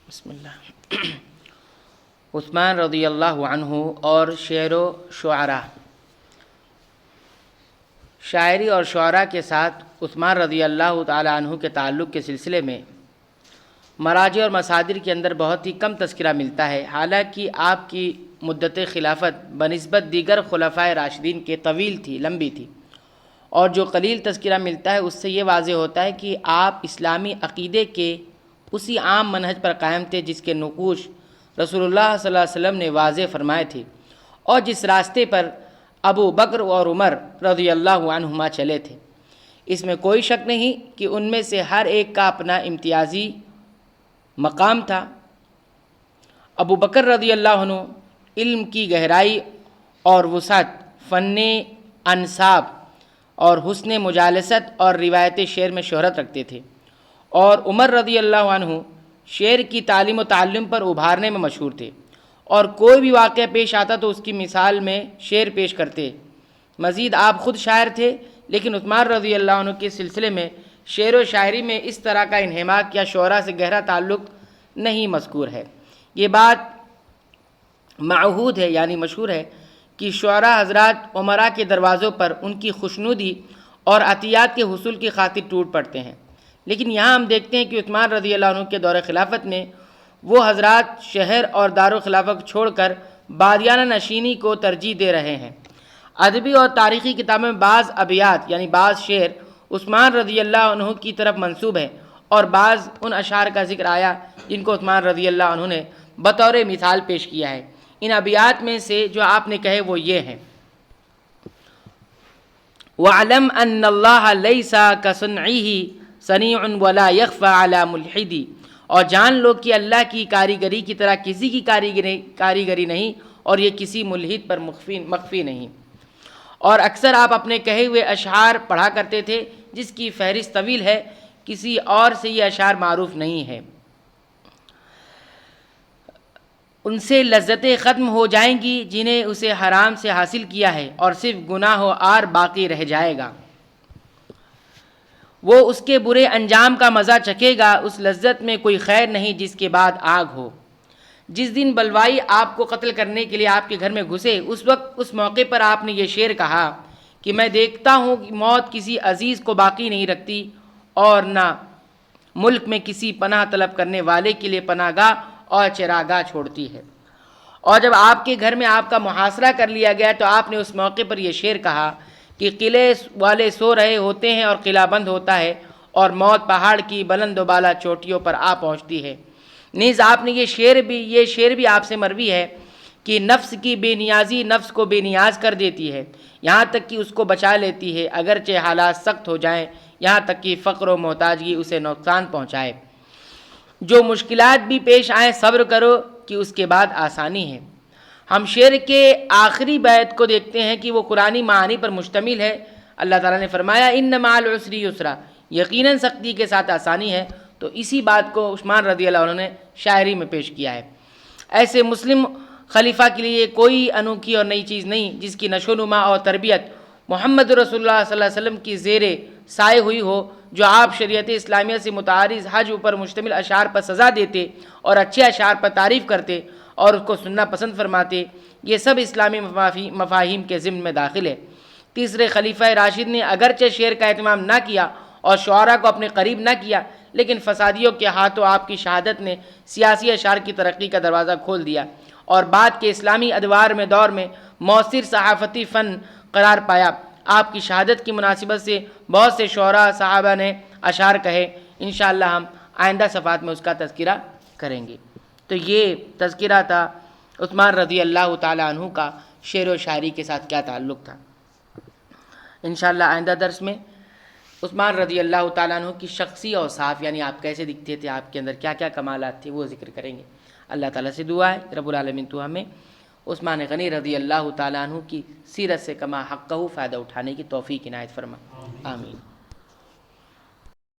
بسم اللہ۔ عثمان رضی اللہ عنہ اور شعر و شعراء۔ شاعری اور شعراء کے ساتھ عثمان رضی اللہ تعالی عنہ کے تعلق کے سلسلے میں مراجع اور مصادر کے اندر بہت ہی کم تذکرہ ملتا ہے، حالانکہ آپ کی مدت خلافت بنسبت دیگر خلفائے راشدین کے طویل تھی، لمبی تھی، اور جو قلیل تذکرہ ملتا ہے اس سے یہ واضح ہوتا ہے کہ آپ اسلامی عقیدے کے اسی عام منہج پر قائم تھے جس کے نقوش رسول اللہ صلی اللہ علیہ وسلم نے واضح فرمائے تھے، اور جس راستے پر ابو بکر اور عمر رضی اللہ عنہما چلے تھے۔ اس میں کوئی شک نہیں کہ ان میں سے ہر ایک کا اپنا امتیازی مقام تھا۔ ابو بکر رضی اللہ عنہ علم کی گہرائی اور وسعت، فن انساب اور حسن مجالست اور روایت شعر میں شہرت رکھتے تھے، اور عمر رضی اللہ عنہ شعر کی تعلیم و تعلم پر ابھارنے میں مشہور تھے، اور کوئی بھی واقعہ پیش آتا تو اس کی مثال میں شعر پیش کرتے۔ مزید آپ خود شاعر تھے، لیکن عثمان رضی اللہ عنہ کے سلسلے میں شعر و شاعری میں اس طرح کا انہماک یا شعراء سے گہرا تعلق نہیں مذکور ہے۔ یہ بات معہود ہے، یعنی مشہور ہے، کہ شعراء حضرات عمراء کے دروازوں پر ان کی خوشنودی اور عطیات کے حصول کی خاطر ٹوٹ پڑتے ہیں، لیکن یہاں ہم دیکھتے ہیں کہ عثمان رضی اللہ عنہ کے دور خلافت میں وہ حضرات شہر اور دارالخلافت چھوڑ کر بادیانہ نشینی کو ترجیح دے رہے ہیں۔ ادبی اور تاریخی کتابوں میں بعض ابیات یعنی بعض شعر عثمان رضی اللہ عنہ کی طرف منسوب ہیں، اور بعض ان اشعار کا ذکر آیا جن کو عثمان رضی اللہ عنہ نے بطور مثال پیش کیا ہے۔ ان ابیات میں سے جو آپ نے کہے وہ یہ ہیں: وَعْلَمْ أَنَّ اللَّهَ لَيْسَ كَصُنْعِهِ صَنِيعٌ وَلَا يَخْفَى عَلَى مُلْحِدٍ، اور جان لو کہ اللہ کی کاریگری کی طرح کسی کی کاریگری نہیں، اور یہ کسی ملحد پر مخفی نہیں۔ اور اکثر آپ اپنے کہے ہوئے اشعار پڑھا کرتے تھے جس کی فہرست طویل ہے، کسی اور سے یہ اشعار معروف نہیں ہے۔ ان سے لذتیں ختم ہو جائیں گی جنہیں اسے حرام سے حاصل کیا ہے، اور صرف گناہ و عار باقی رہ جائے گا۔ وہ اس کے برے انجام کا مزہ چکھے گا، اس لذت میں کوئی خیر نہیں جس کے بعد آگ ہو۔ جس دن بلوائی آپ کو قتل کرنے کے لیے آپ کے گھر میں گھسے، اس وقت اس موقع پر آپ نے یہ شعر کہا کہ میں دیکھتا ہوں کہ موت کسی عزیز کو باقی نہیں رکھتی، اور نہ ملک میں کسی پناہ طلب کرنے والے کے لیے پناہ گاہ اور چراگاہ چھوڑتی ہے۔ اور جب آپ کے گھر میں آپ کا محاصرہ کر لیا گیا تو آپ نے اس موقع پر یہ شعر کہا کہ قلعے والے سو رہے ہوتے ہیں اور قلعہ بند ہوتا ہے، اور موت پہاڑ کی بلند و بالا چوٹیوں پر آ پہنچتی ہے۔ نیز آپ نے یہ شعر بھی آپ سے مروی ہے کہ نفس کی بے نیازی نفس کو بے نیاز کر دیتی ہے، یہاں تک کہ اس کو بچا لیتی ہے، اگرچہ حالات سخت ہو جائیں، یہاں تک کہ فقر و محتاجگی اسے نقصان پہنچائے۔ جو مشکلات بھی پیش آئیں صبر کرو کہ اس کے بعد آسانی ہے۔ ہم شعر کے آخری بیت کو دیکھتے ہیں کہ وہ قرآنی معانی پر مشتمل ہے۔ اللہ تعالیٰ نے فرمایا ان مع العسر یسرا، یقیناً سختی کے ساتھ آسانی ہے۔ تو اسی بات کو عثمان رضی اللہ عنہ نے شاعری میں پیش کیا ہے۔ ایسے مسلم خلیفہ کے لیے کوئی انوکھی اور نئی چیز نہیں جس کی نشو و نما اور تربیت محمد رسول اللہ صلی اللہ علیہ وسلم کی زیر سائے ہوئی ہو، جو آپ شریعت اسلامیہ سے متعارض حج پر مشتمل اشعار پر سزا دیتے اور اچھے اشعار پر تعریف کرتے اور اس کو سننا پسند فرماتے۔ یہ سب اسلامی مفاہیم کے ضمن میں داخل ہے۔ تیسرے خلیفہ راشد نے اگرچہ شعر کا اہتمام نہ کیا اور شعراء کو اپنے قریب نہ کیا، لیکن فسادیوں کے ہاتھوں آپ کی شہادت نے سیاسی اشعار کی ترقی کا دروازہ کھول دیا، اور بعد کے اسلامی ادوار میں دور میں مؤثر صحافتی فن قرار پایا۔ آپ کی شہادت کی مناسبت سے بہت سے شعراء صحابہ نے اشعار کہے۔ انشاءاللہ ہم آئندہ صفحات میں اس کا تذکرہ کریں گے۔ تو یہ تذکرہ تھا عثمان رضی اللہ تعالیٰ عنہ کا شعر و شاعری کے ساتھ کیا تعلق تھا۔ انشاءاللہ آئندہ درس میں عثمان رضی اللہ تعالیٰ عنہ کی شخصی اوصاف، یعنی آپ کیسے دکھتے تھے، آپ کے اندر کیا کیا کمالات تھے، وہ ذکر کریں گے۔ اللہ تعالیٰ سے دعا ہے رب العالمین تو ہمیں عثمان غنی رضی اللہ تعالیٰ عنہ کی سیرت سے کما حقہ فائدہ اٹھانے کی توفیق عنایت فرما، آمین۔